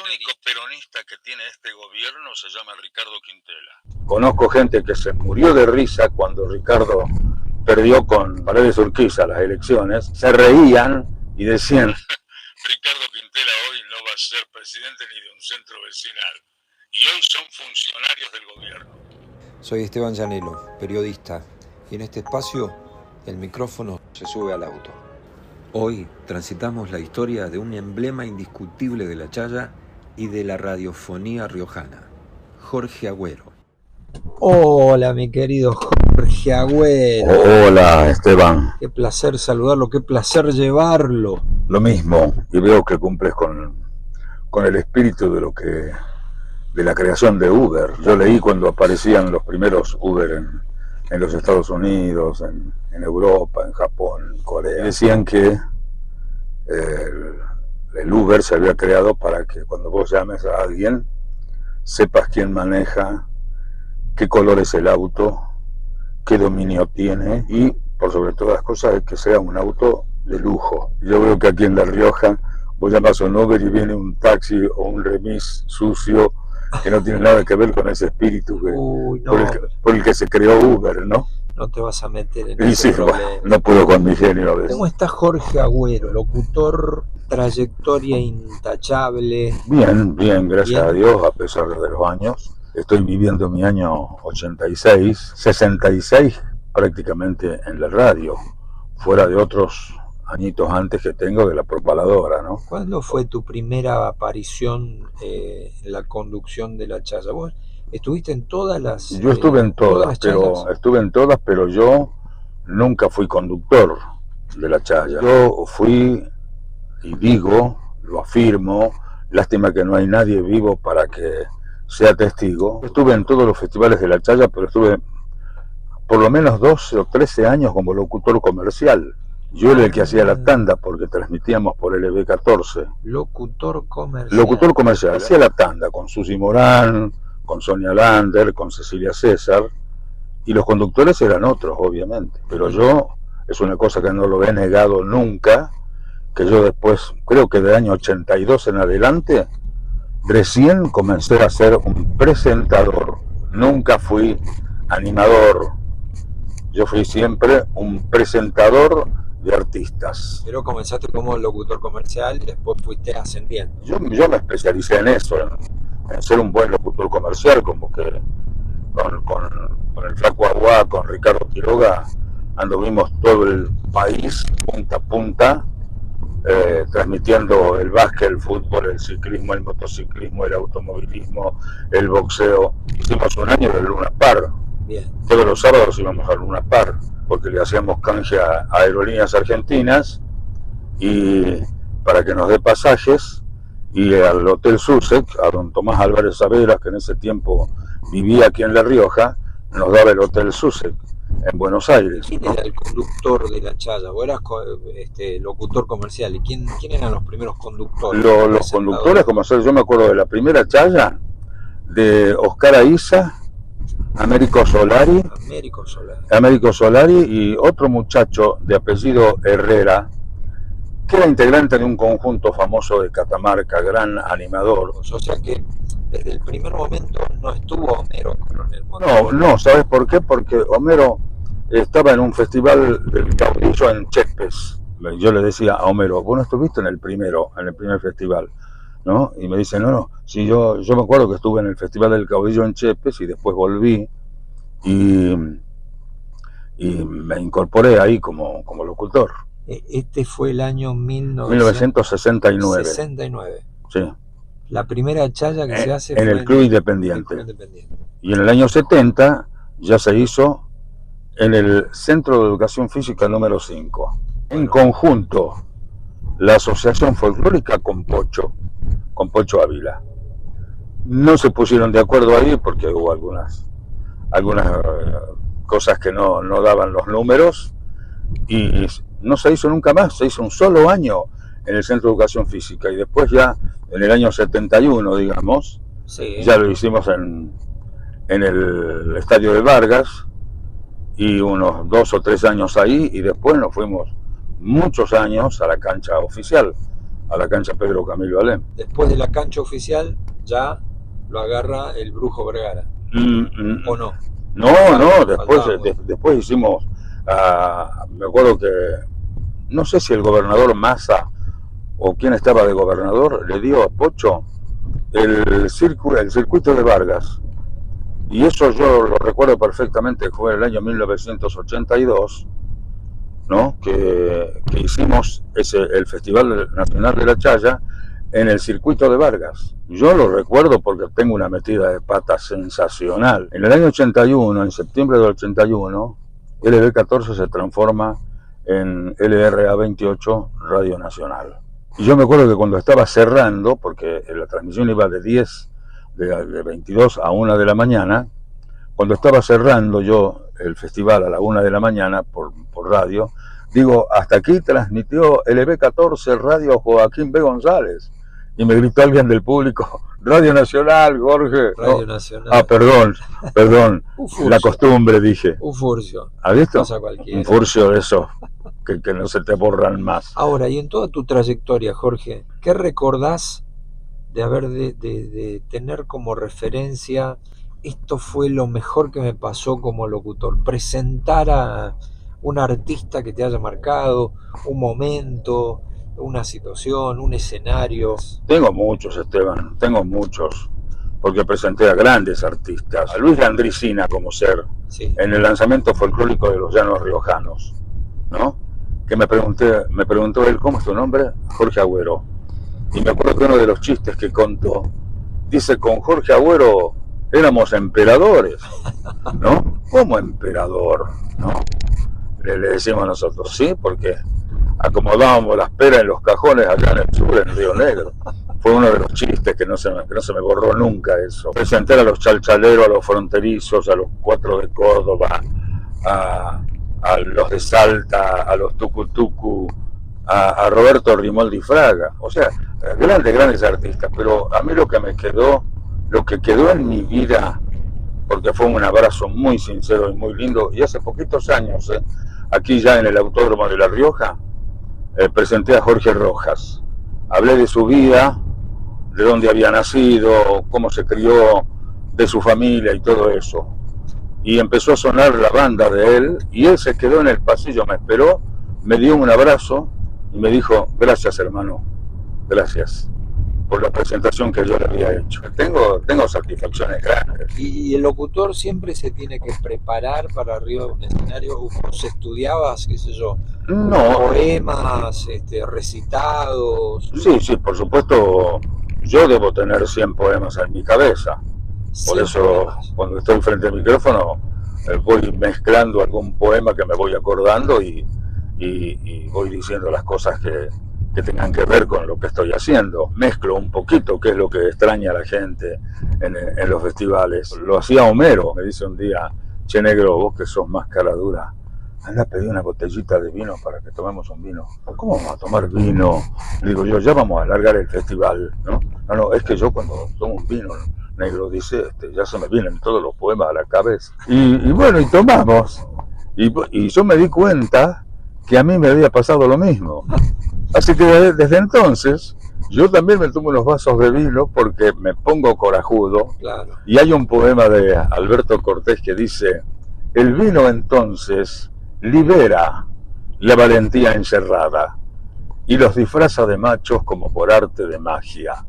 único peronista que tiene este gobierno se llama Ricardo Quintela. Conozco gente que se murió de risa cuando Ricardo perdió con Paredes Urquiza las elecciones, se reían y decían Ricardo Quintela hoy no va a ser presidente ni de un centro vecinal, y hoy son funcionarios del gobierno. Soy Esteban Llanelo, periodista, y en este espacio el micrófono se sube al auto. Hoy transitamos la historia de un emblema indiscutible de la chaya y de la radiofonía riojana, Jorge Agüero. Hola, mi querido Jorge Agüero. Hola, Esteban. Qué placer saludarlo, qué placer llevarlo. Lo mismo, y veo que cumples con el espíritu de la creación de Uber. Yo leí cuando aparecían los primeros Uber en los Estados Unidos, en Europa, en Japón, en Corea. Decían que el Uber se había creado para que cuando vos llames a alguien, sepas quién maneja, qué color es el auto, qué dominio tiene y, por sobre todas las cosas, que sea un auto de lujo. Yo veo que aquí en La Rioja vos llamas a un Uber y viene un taxi o un remis sucio que no tiene nada que ver con ese espíritu por el que se creó Uber, ¿no? No te vas a meter en ese ese problema. No puedo con mi genio a veces. ¿Cómo está Jorge Agüero, locutor, trayectoria intachable? Bien, gracias a Dios, a pesar de los años. Estoy viviendo mi año 86, 66 prácticamente en la radio, fuera de otros añitos antes que tengo de la propaladora, ¿no? ¿Cuándo fue tu primera aparición en la conducción de la chaya? ¿Vos estuviste en todas las? Yo estuve en todas, pero yo nunca fui conductor de la chaya. Yo fui, y digo, lo afirmo, lástima que no hay nadie vivo para que sea testigo. Estuve en todos los festivales de la chaya, pero estuve por lo menos 12 o 13 años como locutor comercial. Yo era el que hacía la tanda porque transmitíamos por LB14. Locutor comercial. Hacía la tanda con Susi Morán, con Sonia Lander, con Cecilia César, y los conductores eran otros, obviamente. Pero yo, es una cosa que no lo he negado nunca, que yo después, creo que del año 82 en adelante, recién comencé a ser un presentador. Nunca fui animador. Yo fui siempre un presentador de artistas. Pero comenzaste como locutor comercial y después fuiste ascendiendo. Yo me especialicé en eso, en ser un buen locutor comercial, como que con el Flaco Aguá, con Ricardo Quiroga, anduvimos todo el país, punta a punta, transmitiendo el básquet, el fútbol, el ciclismo, el motociclismo, el automovilismo, el boxeo. Hicimos un año de Luna Par. Bien. Todos los sábados íbamos a Luna Par, porque le hacíamos canje a Aerolíneas Argentinas y para que nos dé pasajes, y al Hotel Sussex, a don Tomás Álvarez Saveras, que en ese tiempo vivía aquí en La Rioja, nos daba el Hotel Sussex en Buenos Aires. ¿Quién era el conductor de la chaya? ¿Vos eras locutor comercial? ¿Y quién eran los primeros conductores? Los conductores comerciales, yo me acuerdo de la primera chaya de Oscar Aiza, Américo Solari y otro muchacho de apellido Herrera, que era integrante de un conjunto famoso de Catamarca, gran animador. O sea que desde el primer momento no estuvo Homero con el mundo. No, ¿sabes por qué? Porque Homero estaba en un festival del caudillo en Chespes. Yo le decía a Homero, vos no estuviste en el primer festival, ¿no? Y me dice, no, sí, yo me acuerdo que estuve en el Festival del Caudillo en Chepes y después volví y me incorporé ahí como locutor. Este fue el año 1969. 69. Sí. La primera chaya que se hace en el Club Independiente. Y en el año 70 ya se hizo en el Centro de Educación Física número 5. En conjunto, la Asociación Folclórica con Pocho Ávila. No se pusieron de acuerdo ahí porque hubo algunas cosas que no daban los números y no se hizo nunca más. Se hizo un solo año en el Centro de Educación Física y después ya en el año 71, digamos, sí, ya lo hicimos en el Estadio de Vargas y unos 2 o 3 años ahí y después nos fuimos muchos años a la cancha oficial, a la cancha Pedro Camilo Alem. Después de la cancha oficial ya lo agarra el Brujo Vergara. ¿O no? No, después hicimos, me acuerdo que, no sé si el gobernador Massa o quién estaba de gobernador, le dio a Pocho el circuito de Vargas. Y eso yo lo recuerdo perfectamente, fue el año 1982, ¿no? Que hicimos el Festival Nacional de la Chaya en el circuito de Vargas. Yo lo recuerdo porque tengo una metida de pata sensacional. En el año 81, en septiembre del 81, LB14 se transforma en LRA 28 Radio Nacional. Y yo me acuerdo que cuando estaba cerrando, porque la transmisión iba de 22 a 1 de la mañana, cuando estaba cerrando yo el festival a la 1 de la mañana por radio, digo, hasta aquí transmitió LB14 Radio Joaquín B. González. Y me gritó alguien del público, Radio Nacional, Jorge. Radio no. Nacional. Perdón. La costumbre, dije. Un furcio. ¿Has visto? Pasa cualquiera. Un furcio de esos que no se te borran más. Ahora, y en toda tu trayectoria, Jorge, ¿qué recordás de haber de tener como referencia, esto fue lo mejor que me pasó como locutor? Presentar a un artista que te haya marcado, un momento, una situación, un escenario. Tengo muchos, Esteban, porque presenté a grandes artistas, a Luis Landricina como ser, sí, en el lanzamiento folclórico de los Llanos Riojanos, ¿no? Que me preguntó él, ¿cómo es tu nombre? Jorge Agüero. Y me acuerdo que uno de los chistes que contó, dice, con Jorge Agüero éramos emperadores, ¿no? ¿Cómo emperador? ¿No? Le decimos nosotros, sí, porque acomodábamos las peras en los cajones allá en el sur, en Río Negro. Fue uno de los chistes que no se me borró nunca eso. Presenté a los chalchaleros, a los fronterizos, a los 4 de Córdoba, a los de Salta, a los tucutucu, a Roberto Rimoldi Fraga. O sea, grandes artistas. Pero a mí lo que quedó en mi vida, porque fue un abrazo muy sincero y muy lindo, y hace poquitos años, aquí ya en el Autódromo de La Rioja, presenté a Jorge Rojas. Hablé de su vida, de dónde había nacido, cómo se crió, de su familia y todo eso. Y empezó a sonar la banda de él, y él se quedó en el pasillo, me esperó, me dio un abrazo y me dijo, gracias hermano, gracias por la presentación que yo le había hecho. Tengo satisfacciones grandes. Y el locutor siempre se tiene que preparar para arriba de un escenario. ¿Vos estudiabas, qué sé yo, No, poemas, recitados? sí, por supuesto, yo debo tener 100 poemas en mi cabeza. Por eso, cuando estoy frente al micrófono, voy mezclando algún poema que me voy acordando y voy diciendo las cosas que tengan que ver con lo que estoy haciendo. Mezclo un poquito, que es lo que extraña a la gente en los festivales. Lo hacía Homero, me dice un día, che negro, vos que sos más cara dura, anda a pedir una botellita de vino para que tomemos un vino. ¿Cómo vamos a tomar vino? Le digo yo, ya vamos a alargar el festival, ¿no? No, es que yo cuando tomo un vino, negro, dice, ya se me vienen todos los poemas a la cabeza. Y bueno, y tomamos. Y yo me di cuenta que a mí me había pasado lo mismo. Así que desde entonces yo también me tomo unos vasos de vino porque me pongo corajudo. Claro. Y hay un poema de Alberto Cortés que dice, el vino entonces libera la valentía encerrada y los disfraza de machos como por arte de magia.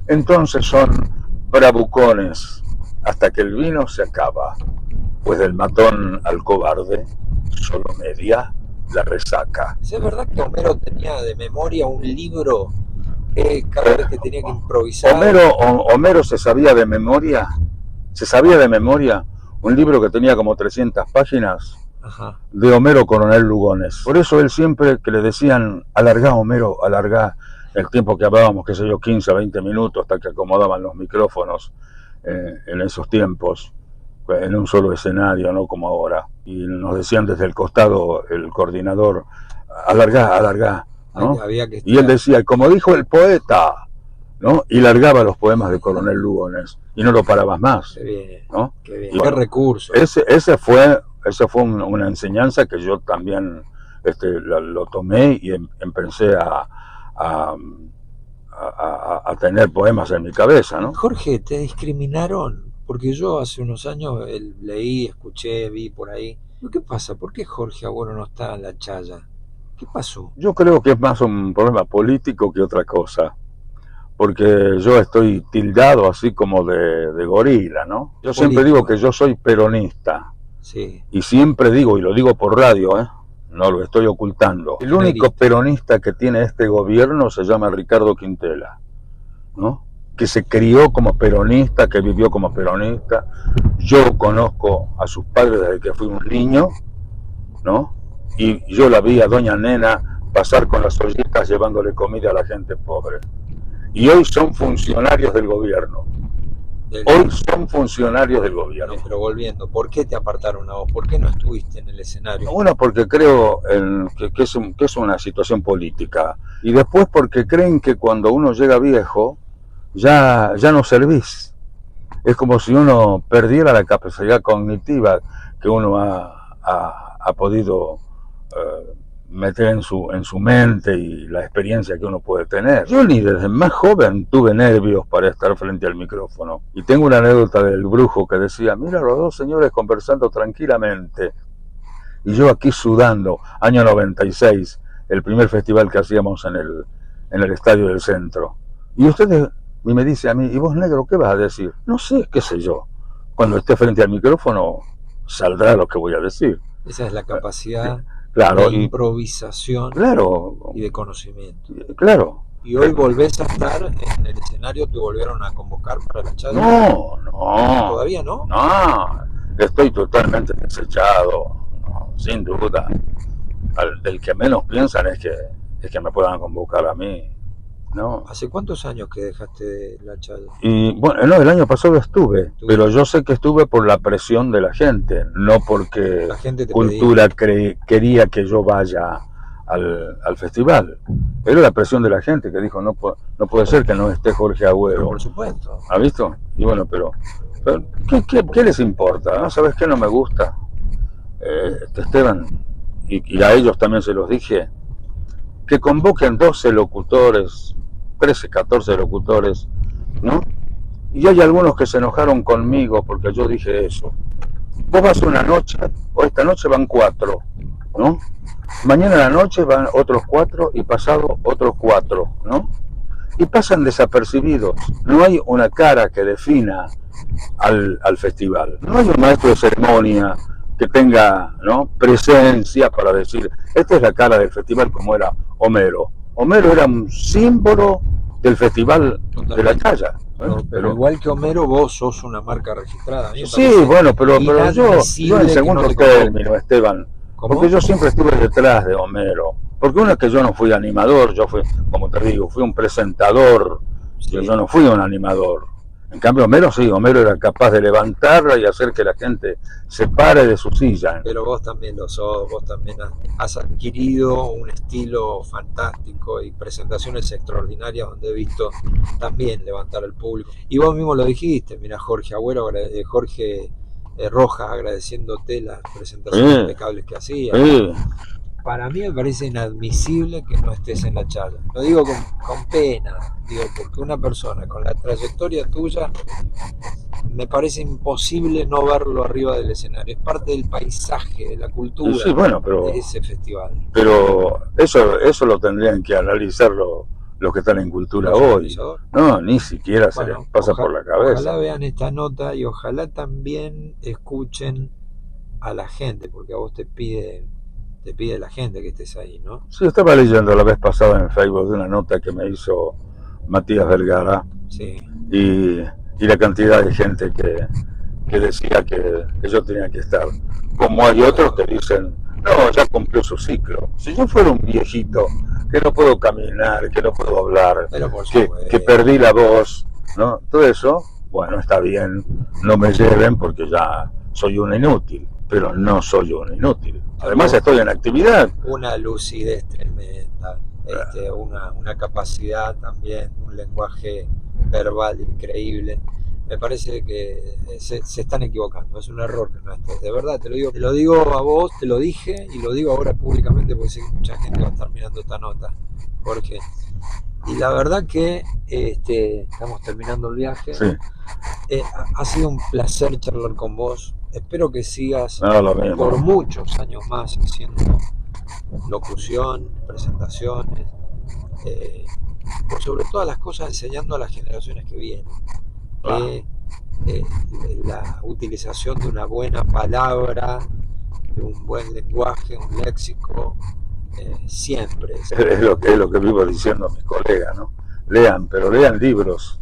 Entonces son bravucones hasta que el vino se acaba, pues del matón al cobarde solo media la resaca. ¿Es verdad que Homero tenía de memoria un libro cada vez que tenía que improvisar? Homero se sabía de memoria un libro que tenía como 300 páginas. Ajá. De Homero Coronel Lugones. Por eso él siempre que le decían, alargá Homero, alargá el tiempo que hablábamos, qué sé yo, 15 a 20 minutos hasta que acomodaban los micrófonos en esos tiempos, en un solo escenario, no como ahora. Y nos decían desde el costado el coordinador, alargá, ¿no? Y él decía, como dijo el poeta, ¿no? Y largaba los poemas de Coronel Lugones y no lo parabas más. Qué bien, ¿no? Qué bien. Y bueno, qué recurso. Esa fue una enseñanza que yo también lo tomé y empecé a a, a tener poemas en mi cabeza, ¿no? Jorge, ¿te discriminaron? Porque yo hace unos años leí, escuché, vi por ahí. ¿Qué pasa? ¿Por qué Jorge Agüero no está en la chaya? ¿Qué pasó? Yo creo que es más un problema político que otra cosa, porque yo estoy tildado así como de gorila, ¿no? Yo siempre digo que yo soy peronista, sí. Y siempre digo, y lo digo por radio, no lo estoy ocultando, el único peronista que tiene este gobierno se llama Ricardo Quintela, ¿no? Que se crió como peronista, que vivió como peronista. Yo conozco a sus padres desde que fui un niño, ¿no? Y yo la vi a doña Nena pasar con las ollitas llevándole comida a la gente pobre. Y hoy son funcionarios del gobierno. Hoy son funcionarios del gobierno. Pero volviendo, ¿por qué te apartaron a vos? ¿Por qué no estuviste en el escenario? Bueno, porque creo que es una situación política. Y después porque creen que cuando uno llega viejo, ya no servís. Es como si uno perdiera la capacidad cognitiva que uno ha podido meter en su mente y la experiencia que uno puede tener. Yo ni desde más joven tuve nervios para estar frente al micrófono. Y tengo una anécdota del brujo que decía, mira los dos señores conversando tranquilamente y yo aquí sudando, año 96, el primer festival que hacíamos en el Estadio del Centro. Y me dice a mí, ¿y vos, negro, qué vas a decir? No sé, qué sé yo. Cuando esté frente al micrófono saldrá lo que voy a decir. Esa es la capacidad de improvisación, y de conocimiento. Claro. ¿Y hoy volvés a estar en el escenario? ¿Te volvieron a convocar para la charla? No. ¿Todavía no? No, estoy totalmente desechado, no, sin duda. Del que menos piensan es que me puedan convocar a mí. No. ¿Hace cuántos años que dejaste la charla? Y bueno, no, el año pasado estuve, pero yo sé que estuve por la presión de la gente, no porque la gente Cultura quería que yo vaya al festival. Era la presión de la gente que dijo, no puede ser que no esté Jorge Agüero. Pero por supuesto. ¿Ha visto? Y bueno, pero ¿qué les importa? ¿No? ¿Sabes qué no me gusta? Esteban, y a ellos también se los dije, que convoquen 12 locutores, 13, 14 locutores, ¿no? Y hay algunos que se enojaron conmigo porque yo dije eso. Vos vas una noche, o esta noche van 4, ¿no? Mañana a la noche van otros 4 y pasado otros 4, ¿no? Y pasan desapercibidos. No hay una cara que defina al festival. No hay un maestro de ceremonia que tenga, ¿no?, presencia para decir, esta es la cara del festival, como era Homero. Homero era un símbolo del festival de la chaya. Pero igual que Homero, vos sos una marca registrada. Sí, bueno, pero yo en segundo término, Esteban, porque yo siempre estuve detrás de Homero. Porque uno es que yo no fui animador, yo fui, como te digo, fui un presentador, yo no fui un animador. En cambio, Homero sí, Homero era capaz de levantarla y hacer que la gente se pare de su silla. Pero vos también lo sos, vos también has adquirido un estilo fantástico y presentaciones extraordinarias donde he visto también levantar al público. Y vos mismo lo dijiste, mira, Jorge Agüero, Jorge Rojas agradeciéndote las presentaciones impecables que hacías. Para mí me parece inadmisible que no estés en la charla. Lo digo con pena, porque una persona con la trayectoria tuya me parece imposible no verlo arriba del escenario. Es parte del paisaje, de la cultura de ese festival. Pero eso lo tendrían que analizar los que están en cultura hoy. No, ni siquiera se les pasa por la cabeza. Ojalá vean esta nota y ojalá también escuchen a la gente, porque a vos te pide la gente que estés ahí, ¿no? Sí, estaba leyendo la vez pasada en Facebook de una nota que me hizo Matías Vergara. Sí. Y la cantidad de gente que decía que yo tenía que estar. Como hay otros que dicen, no, ya cumplió su ciclo. Si yo fuera un viejito, que no puedo caminar, que no puedo hablar, que perdí la voz, ¿no? Todo eso, bueno, está bien, no me lleven porque ya soy un inútil, pero no soy un inútil. Además estoy en actividad. Una lucidez tremenda, una capacidad también, un lenguaje verbal increíble. Me parece que se están equivocando, es un error que no estés. De verdad, te lo digo a vos, te lo dije y lo digo ahora públicamente porque sé que mucha gente va a estar mirando esta nota. Jorge, Y la verdad que estamos terminando el viaje. Sí, Ha sido un placer charlar con vos. Espero que sigas no, lo mismo. por muchos años más haciendo locución, presentaciones, por sobre todas las cosas enseñando a las generaciones que vienen que la utilización de una buena palabra, de un buen lenguaje, un léxico, siempre Es lo que vivo diciendo a mis colegas, ¿no? Lean, pero lean libros,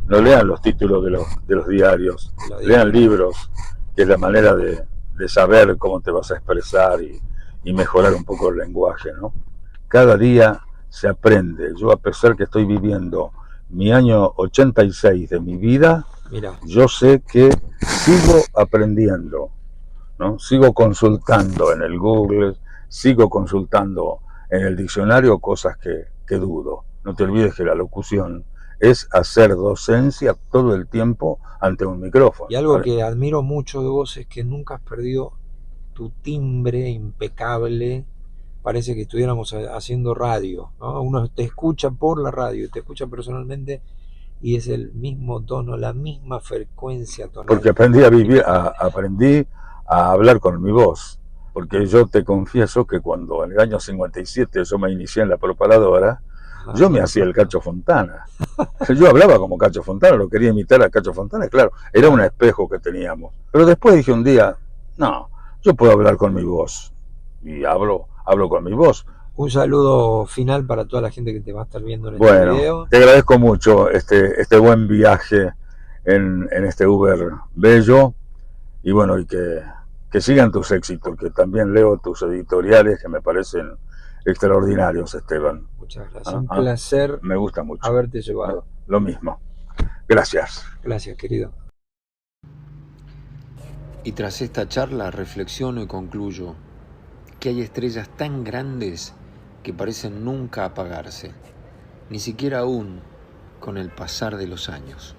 no lean los títulos de los diarios, lean libros, que es la manera de saber cómo te vas a expresar y mejorar un poco el lenguaje, ¿no? Cada día se aprende. Yo, a pesar que estoy viviendo mi año 86 de mi vida, Mirá, yo sé que sigo aprendiendo, ¿no? Sigo consultando en el Google, sigo consultando en el diccionario cosas que dudo. No te olvides que la locución es hacer docencia todo el tiempo ante un micrófono. y algo que admiro mucho de vos es que nunca has perdido tu timbre impecable. Parece que estuviéramos haciendo radio, ¿no? Uno te escucha por la radio, te escucha personalmente y es el mismo tono, la misma frecuencia tonal. Porque aprendí a hablar con mi voz. Porque yo te confieso que cuando en el año 57 yo me inicié en la propaladora, yo me hacía el Cacho Fontana. Yo hablaba como Cacho Fontana, lo quería imitar a Cacho Fontana, claro, era un espejo que teníamos. Pero después dije un día, no, yo puedo hablar con mi voz. Y hablo con mi voz. Un saludo final para toda la gente que te va a estar viendo en este Bueno, video. te agradezco mucho este buen viaje en este Uber bello. Y bueno, y que sigan tus éxitos, que también leo tus editoriales que me parecen extraordinarios, Esteban. Muchas gracias. Un placer me gusta mucho haberte llevado. Lo mismo. Gracias. Gracias, querido. Y tras esta charla reflexiono y concluyo que hay estrellas tan grandes que parecen nunca apagarse, ni siquiera aún con el pasar de los años.